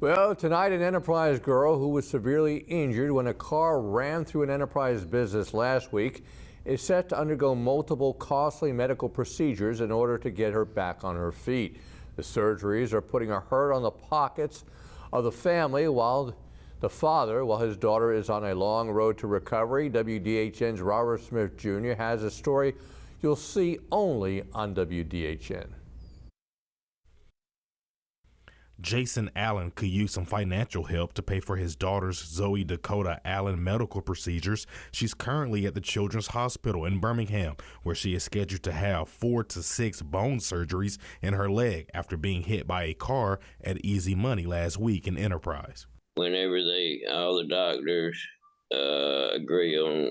Well, tonight an Enterprise girl who was severely injured when a car ran through an Enterprise business last week is set to undergo multiple costly medical procedures in order to get her back on her feet. The surgeries are putting a hurt on the pockets of the family while his daughter is on a long road to recovery. WDHN's Robert Smith Jr. has a story you'll see only on WDHN. Jason Allen could use some financial help to pay for his daughter's Zoe Dakota Allen medical procedures. She's currently at the Children's Hospital in Birmingham, where she is scheduled to have 4 to 6 bone surgeries in her leg after being hit by a car at Easy Money last week in Enterprise. Whenever all the doctors agree on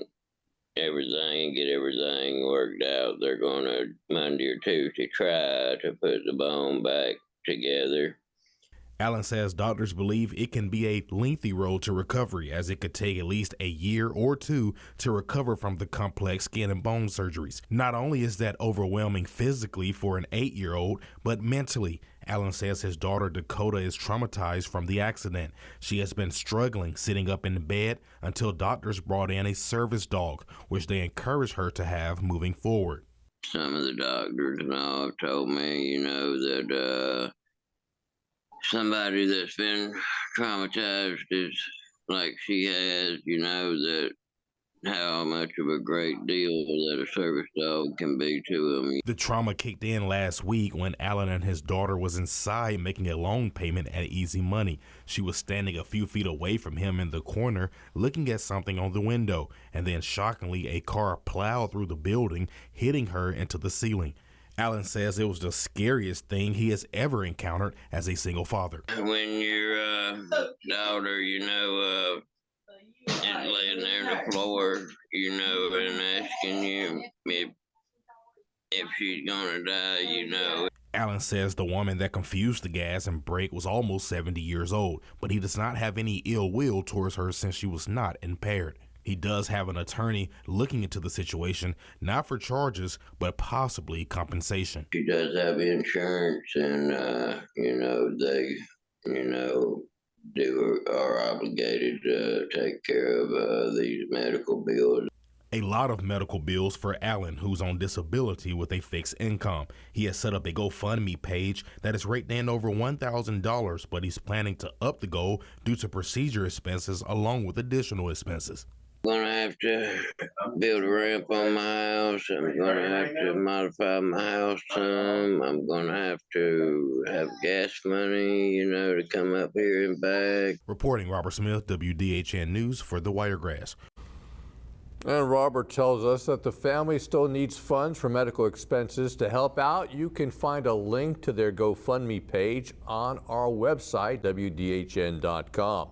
everything and get everything worked out, they're going to Monday or Tuesday try to put the bone back together. Allen says doctors believe it can be a lengthy road to recovery, as it could take at least a year or two to recover from the complex skin and bone surgeries. Not only is that overwhelming physically for an 8-year-old, but mentally. Allen says his daughter Dakota is traumatized from the accident. She has been struggling sitting up in bed until doctors brought in a service dog, which they encouraged her to have moving forward. Some of the doctors and all have told me, that somebody that's been traumatized is like she has, that how much of a great deal that a service dog can be to them. The trauma kicked in last week when Allen and his daughter was inside making a loan payment at Easy Money. She was standing a few feet away from him in the corner looking at something on the window, and then shockingly a car plowed through the building, hitting her into the ceiling. Allen says it was the scariest thing he has ever encountered as a single father. When your daughter, is laying there on the floor, and asking you if she's gonna die, Allen says the woman that confused the gas and brake was almost 70 years old, but he does not have any ill will towards her since she was not impaired. He does have an attorney looking into the situation, not for charges, but possibly compensation. She does have insurance, and, they are obligated to take care of these medical bills. A lot of medical bills for Allen, who's on disability with a fixed income. He has set up a GoFundMe page that is rated in over $1,000, but he's planning to up the goal due to procedure expenses along with additional expenses. I'm gonna have to build a ramp on my house. I'm gonna have to modify my house some. I'm gonna have to have gas money, to come up here and back. Reporting Robert Smith, WDHN News for the Wiregrass. And Robert tells us that the family still needs funds for medical expenses. To help out, you can find a link to their GoFundMe page on our website, WDHN.com.